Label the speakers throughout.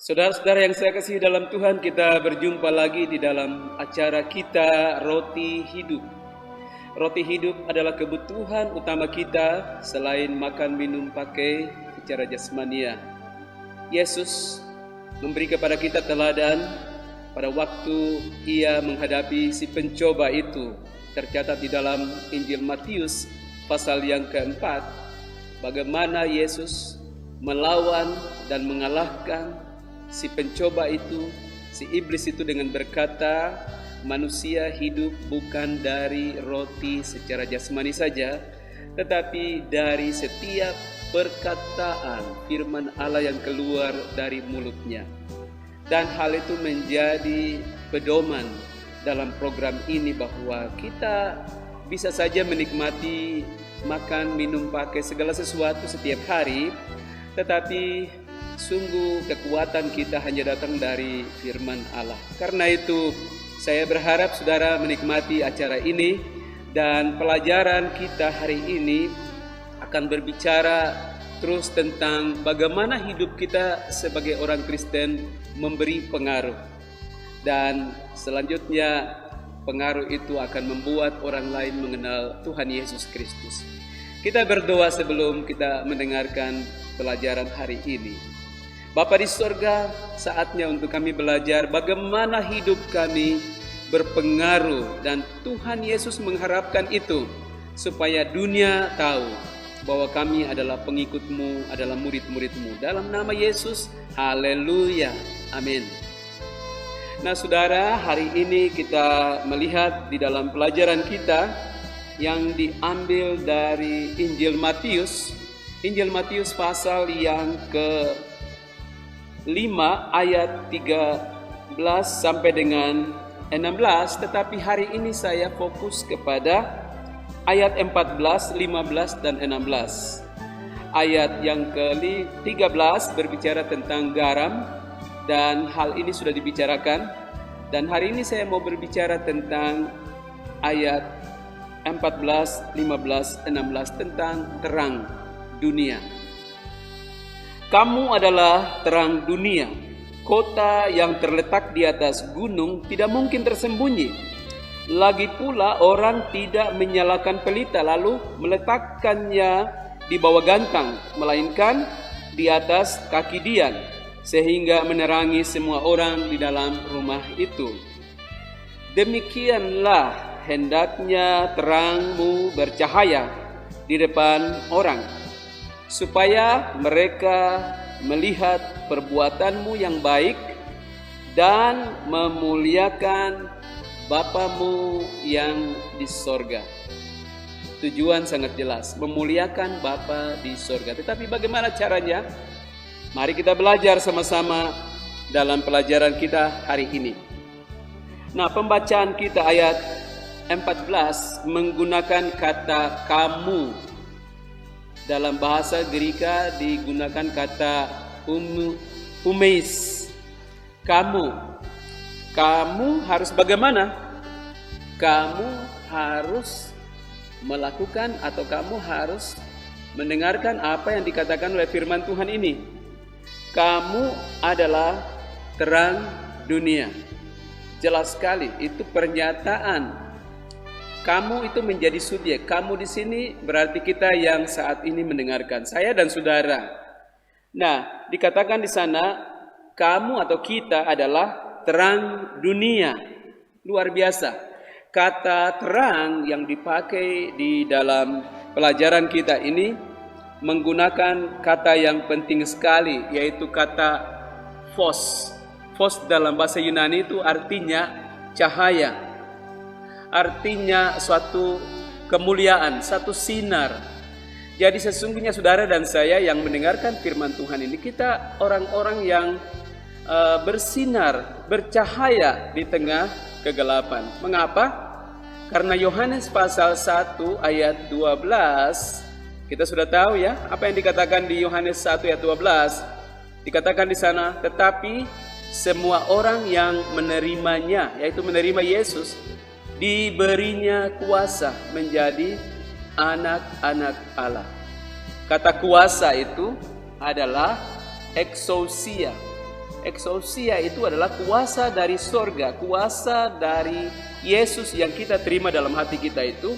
Speaker 1: Saudara-saudara yang saya kasihi dalam Tuhan, kita berjumpa lagi di dalam acara kita Roti Hidup. Roti hidup adalah kebutuhan utama kita selain makan, minum, pakai secara jasmania. Yesus memberi kepada kita teladan pada waktu ia menghadapi si pencoba itu. Tercatat di dalam Injil Matius pasal yang keempat, bagaimana Yesus melawan dan mengalahkan si pencoba itu, si iblis itu dengan berkata, manusia hidup bukan dari roti secara jasmani saja, tetapi dari setiap perkataan firman Allah yang keluar dari mulutnya. Dan hal itu menjadi pedoman dalam program ini bahwa kita bisa saja menikmati makan, minum, pakai segala sesuatu setiap hari, tetapi sungguh kekuatan kita hanya datang dari firman Allah. Karena itu saya berharap saudara menikmati acara ini, dan pelajaran kita hari ini akan berbicara terus tentang bagaimana hidup kita sebagai orang Kristen memberi pengaruh. Dan selanjutnya pengaruh itu akan membuat orang lain mengenal Tuhan Yesus Kristus. Kita berdoa sebelum kita mendengarkan pelajaran hari ini. Bapa di sorga, saatnya untuk kami belajar bagaimana hidup kami berpengaruh, dan Tuhan Yesus mengharapkan itu supaya dunia tahu bahwa kami adalah pengikut-Mu, adalah murid-murid-Mu. Dalam nama Yesus, haleluya, amin. Nah saudara, hari ini kita melihat di dalam pelajaran kita yang diambil dari Injil Matius pasal yang ke 5 ayat 13 sampai dengan 16, tetapi hari ini saya fokus kepada ayat 14, 15 dan 16. Ayat yang ke-13 berbicara tentang garam, dan hal ini sudah dibicarakan, dan hari ini saya mau berbicara tentang ayat 14, 15, 16 tentang terang dunia. Kamu adalah terang dunia. Kota yang terletak di atas gunung tidak mungkin tersembunyi. Lagi pula orang tidak menyalakan pelita lalu meletakkannya di bawah gantang, melainkan di atas kaki dian, sehingga menerangi semua orang di dalam rumah itu. Demikianlah hendaknya terangmu bercahaya di depan orang, supaya mereka melihat perbuatanmu yang baik dan memuliakan Bapamu yang di sorga. Tujuan sangat jelas, memuliakan Bapa di sorga. Tetapi bagaimana caranya? Mari kita belajar sama-sama dalam pelajaran kita hari ini. Nah, pembacaan kita ayat 14 menggunakan kata kamu. Dalam bahasa Greka digunakan kata humeis. Kamu harus bagaimana? Kamu harus melakukan atau kamu harus mendengarkan apa yang dikatakan oleh firman Tuhan ini. Kamu adalah terang dunia. Jelas sekali, itu pernyataan. Kamu itu menjadi subjek. Kamu di sini berarti kita yang saat ini mendengarkan, saya dan saudara. Nah, dikatakan di sana kamu atau kita adalah terang dunia. Luar biasa. Kata terang yang dipakai di dalam pelajaran kita ini menggunakan kata yang penting sekali, yaitu kata phos. Phos dalam bahasa Yunani itu artinya cahaya. Artinya suatu kemuliaan, satu sinar. Jadi sesungguhnya saudara dan saya yang mendengarkan firman Tuhan ini, kita orang-orang yang bersinar, bercahaya di tengah kegelapan. Mengapa? Karena Yohanes pasal 1 ayat 12, kita sudah tahu ya, apa yang dikatakan di Yohanes 1 ayat 12. Dikatakan di sana, tetapi semua orang yang menerimanya, yaitu menerima Yesus, diberinya kuasa menjadi anak-anak Allah. Kata kuasa itu adalah exousia. Exousia itu adalah kuasa dari sorga, kuasa dari Yesus yang kita terima dalam hati kita itu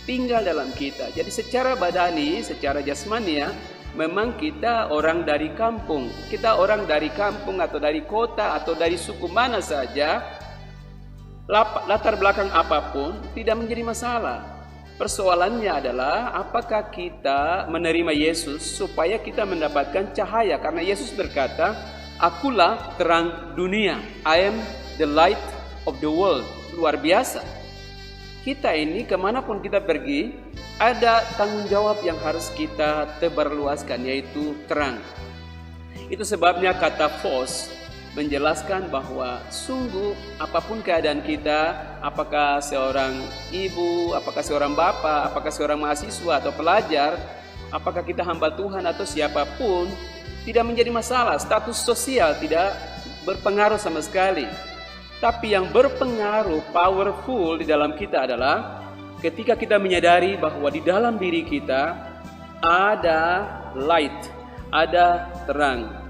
Speaker 1: tinggal dalam kita. Jadi secara badani, secara jasmania, memang kita orang dari kampung. Kita orang dari kampung atau dari kota atau dari suku mana saja, latar belakang apapun tidak menjadi masalah. Persoalannya adalah apakah kita menerima Yesus supaya kita mendapatkan cahaya. Karena Yesus berkata, akulah terang dunia. I am the light of the world. Luar biasa. Kita ini kemanapun kita pergi, ada tanggung jawab yang harus kita tebarluaskan, yaitu terang. Itu sebabnya kata Vos menjelaskan bahwa sungguh apapun keadaan kita, apakah seorang ibu, apakah seorang bapak, apakah seorang mahasiswa atau pelajar, apakah kita hamba Tuhan atau siapapun, tidak menjadi masalah. Status sosial tidak berpengaruh sama sekali. Tapi yang berpengaruh, powerful di dalam kita adalah ketika kita menyadari bahwa di dalam diri kita ada light, ada terang.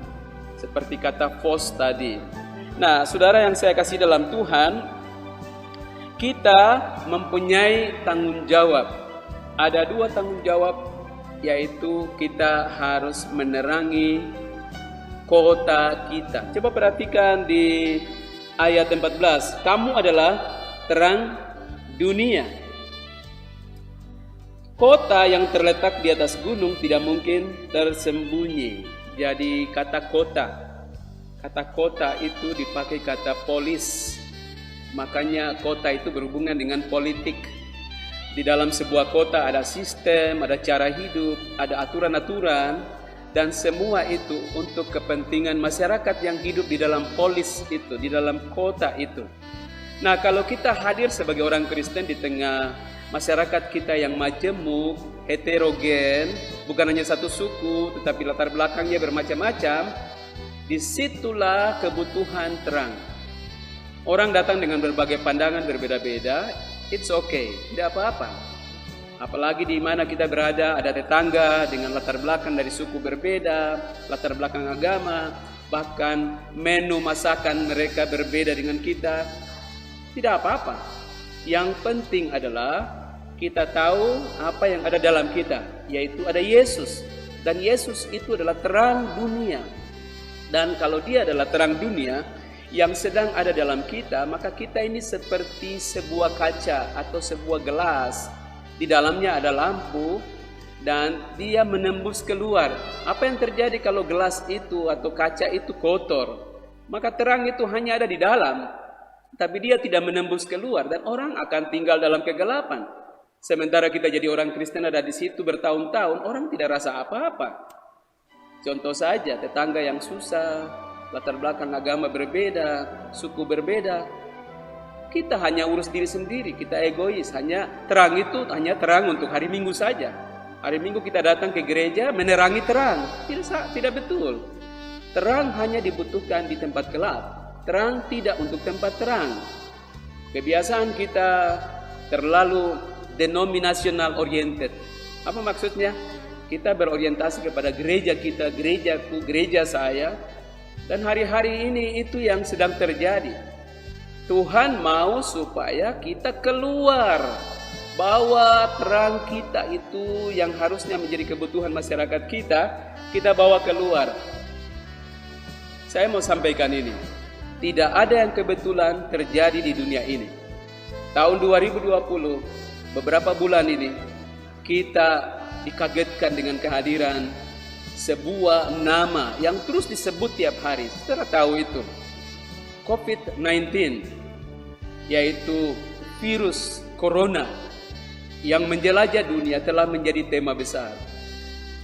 Speaker 1: Seperti kata Vos tadi. Nah, saudara yang saya kasih dalam Tuhan, kita mempunyai tanggung jawab. Ada dua tanggung jawab, yaitu kita harus menerangi kota kita. Coba perhatikan di ayat 14. Kamu adalah terang dunia. Kota yang terletak di atas gunung tidak mungkin tersembunyi. Jadi kata kota itu dipakai kata polis. Makanya kota itu berhubungan dengan politik. Di dalam sebuah kota ada sistem, ada cara hidup, ada aturan-aturan, dan semua itu untuk kepentingan masyarakat yang hidup di dalam polis itu, di dalam kota itu. Nah, kalau kita hadir sebagai orang Kristen di tengah masyarakat kita yang majemuk, heterogen, bukan hanya satu suku, tetapi latar belakangnya bermacam-macam, disitulah kebutuhan terang. Orang datang dengan berbagai pandangan berbeda-beda, it's okay, tidak apa-apa. Apalagi di mana kita berada, ada tetangga dengan latar belakang dari suku berbeda, latar belakang agama, bahkan menu masakan mereka berbeda dengan kita, tidak apa-apa. Yang penting adalah kita tahu apa yang ada dalam kita, yaitu ada Yesus. Dan Yesus itu adalah terang dunia. Dan kalau dia adalah terang dunia yang sedang ada dalam kita, maka kita ini seperti sebuah kaca atau sebuah gelas. Di dalamnya ada lampu dan dia menembus keluar. Apa yang terjadi kalau gelas itu atau kaca itu kotor? Maka terang itu hanya ada di dalam, tapi dia tidak menembus keluar dan orang akan tinggal dalam kegelapan. Sementara kita jadi orang Kristen ada di situ bertahun-tahun, orang tidak rasa apa-apa. Contoh saja, tetangga yang susah, latar belakang agama berbeda, suku berbeda. Kita hanya urus diri sendiri, kita egois. Hanya terang itu hanya terang untuk hari Minggu saja. Hari Minggu kita datang ke gereja menerangi terang. Tidak betul. Terang hanya dibutuhkan di tempat gelap. Terang tidak untuk tempat terang. Kebiasaan kita terlalu denominational oriented. Apa maksudnya? Kita berorientasi kepada gereja kita, gerejaku, gereja saya. Dan hari-hari ini itu yang sedang terjadi. Tuhan mau supaya kita keluar, bawa terang kita itu yang harusnya menjadi kebutuhan masyarakat kita bawa keluar. Saya mau sampaikan ini. Tidak ada yang kebetulan terjadi di dunia ini. Tahun 2020 beberapa bulan ini kita dikagetkan dengan kehadiran sebuah nama yang terus disebut tiap hari. Saudara tahu itu COVID-19, yaitu virus corona yang menjelajah dunia telah menjadi tema besar.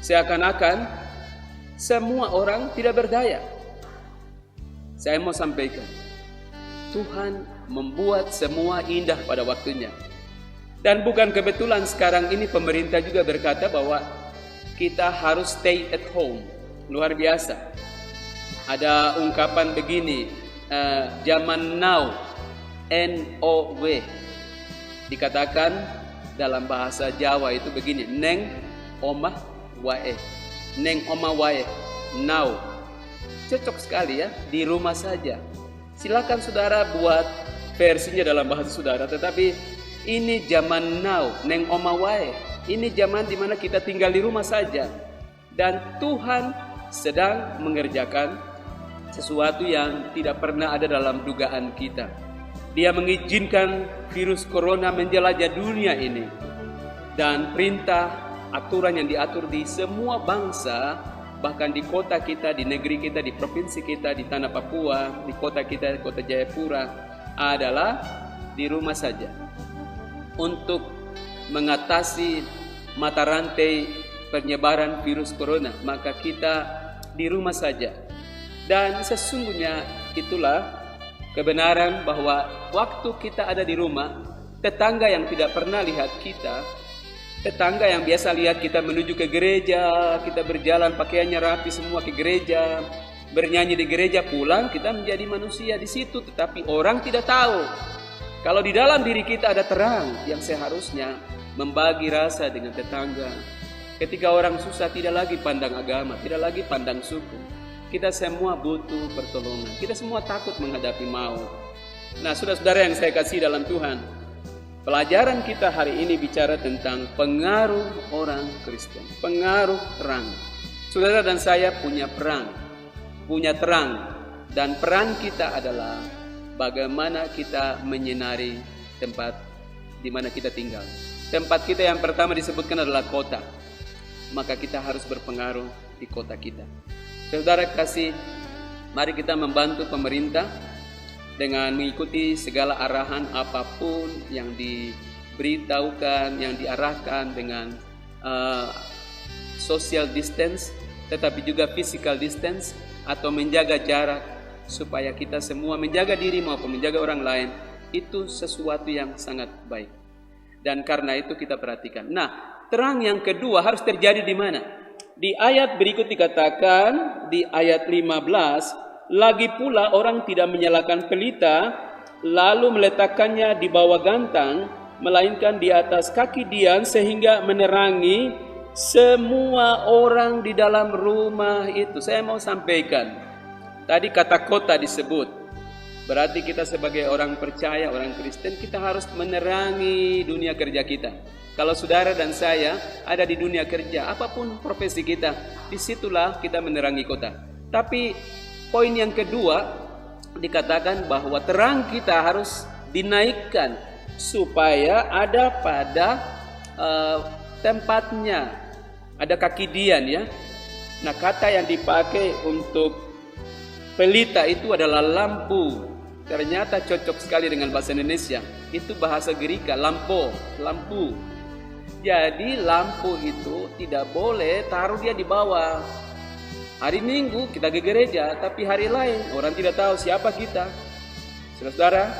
Speaker 1: Seakan-akan semua orang tidak berdaya. Saya mau sampaikan, Tuhan membuat semua indah pada waktunya. Dan bukan kebetulan sekarang ini pemerintah juga berkata bahwa kita harus stay at home. Luar biasa. Ada ungkapan begini, zaman now, N-O-W. Dikatakan dalam bahasa Jawa itu begini, Neng omah wae. Neng omah wae, now. Cocok sekali ya, di rumah saja. Silakan saudara buat versinya dalam bahasa saudara, tetapi ini zaman now, neng oma wae. Ini zaman dimana kita tinggal di rumah saja. Dan Tuhan sedang mengerjakan sesuatu yang tidak pernah ada dalam dugaan kita. Dia mengizinkan virus corona menjelajah dunia ini. Dan perintah, aturan yang diatur di semua bangsa, bahkan di kota kita, di negeri kita, di provinsi kita, di tanah Papua, di kota kita, kota Jayapura, adalah di rumah saja. Untuk mengatasi mata rantai penyebaran virus corona, maka kita di rumah saja. Dan sesungguhnya itulah kebenaran bahwa waktu kita ada di rumah, tetangga yang tidak pernah lihat kita, tetangga yang biasa lihat kita menuju ke gereja, kita berjalan pakaiannya rapi semua ke gereja, bernyanyi di gereja, pulang kita menjadi manusia di situ, tetapi orang tidak tahu kalau di dalam diri kita ada terang yang seharusnya membagi rasa dengan tetangga. Ketika orang susah tidak lagi pandang agama, tidak lagi pandang suku. Kita semua butuh pertolongan. Kita semua takut menghadapi maut. Nah, saudara-saudara yang saya kasih dalam Tuhan, pelajaran kita hari ini bicara tentang pengaruh orang Kristen, pengaruh terang. Saudara dan saya punya perang, punya terang, dan peran kita adalah bagaimana kita menyinari tempat di mana kita tinggal. Tempat kita yang pertama disebutkan adalah kota. Maka kita harus berpengaruh di kota kita. Saudara kasih, mari kita membantu pemerintah dengan mengikuti segala arahan apapun yang diberitahukan, yang diarahkan dengan social distance, tetapi juga physical distance, atau menjaga jarak, supaya kita semua menjaga diri maupun menjaga orang lain. Itu sesuatu yang sangat baik. Dan karena itu kita perhatikan. Nah, terang yang kedua harus terjadi di mana? Di ayat berikut dikatakan, di ayat 15, lagi pula orang tidak menyalakan pelita, lalu meletakkannya di bawah gantang, melainkan di atas kaki dian, sehingga menerangi semua orang di dalam rumah itu. Saya mau sampaikan, tadi kata kota disebut. Berarti kita sebagai orang percaya, orang Kristen, kita harus menerangi dunia kerja kita. Kalau saudara dan saya ada di dunia kerja, apapun profesi kita, disitulah kita menerangi kota. Tapi poin yang kedua dikatakan bahwa terang kita harus dinaikkan supaya ada pada tempatnya, ada kaki dian ya. Nah, kata yang dipakai untuk pelita itu adalah lampu. Ternyata cocok sekali dengan bahasa Indonesia. Itu bahasa Gerika, lampu. Jadi lampu itu tidak boleh taruh dia di bawah. Hari Minggu kita ke gereja, tapi hari lain orang tidak tahu siapa kita. Saudara,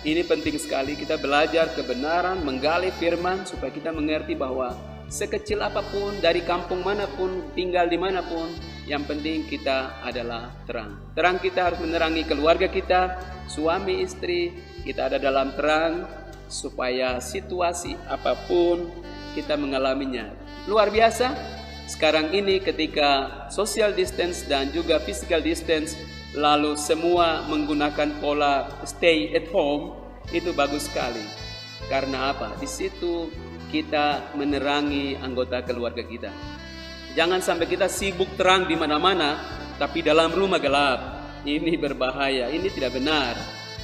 Speaker 1: ini penting sekali kita belajar kebenaran, menggali firman supaya kita mengerti bahwa sekecil apapun, dari kampung manapun, tinggal di manapun, yang penting kita adalah terang. Terang kita harus menerangi keluarga kita, suami istri, kita ada dalam terang supaya situasi apapun kita mengalaminya. Luar biasa, sekarang ini ketika social distance dan juga physical distance, lalu semua menggunakan pola stay at home, itu bagus sekali. Karena apa? Di situ kita menerangi anggota keluarga kita. Jangan sampai kita sibuk terang di mana-mana, tapi dalam rumah gelap. Ini berbahaya, ini tidak benar.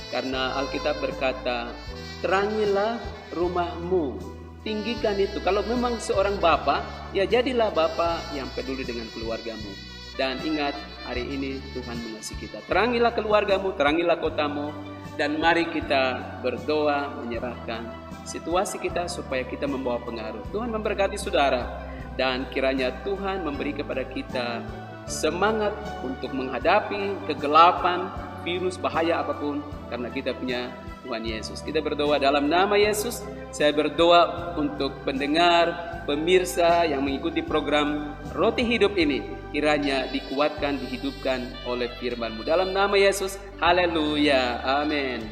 Speaker 1: Karena Alkitab berkata, terangilah rumahmu, tinggikan itu. Kalau memang seorang bapak, ya jadilah bapak yang peduli dengan keluargamu. Dan ingat, hari ini Tuhan mengasihi kita. Terangilah keluargamu, terangilah kotamu, dan mari kita berdoa menyerahkan situasi kita supaya kita membawa pengaruh. Tuhan memberkati saudara. Dan kiranya Tuhan memberi kepada kita semangat untuk menghadapi kegelapan, virus, bahaya apapun, karena kita punya Tuhan Yesus. Kita berdoa dalam nama Yesus. Saya berdoa untuk pendengar, pemirsa yang mengikuti program Roti Hidup ini, kiranya dikuatkan, dihidupkan oleh firman-Mu. Dalam nama Yesus, haleluya, amin.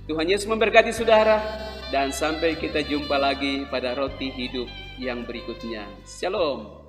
Speaker 1: Tuhan Yesus memberkati saudara, dan sampai kita jumpa lagi pada Roti Hidup yang berikutnya. Shalom.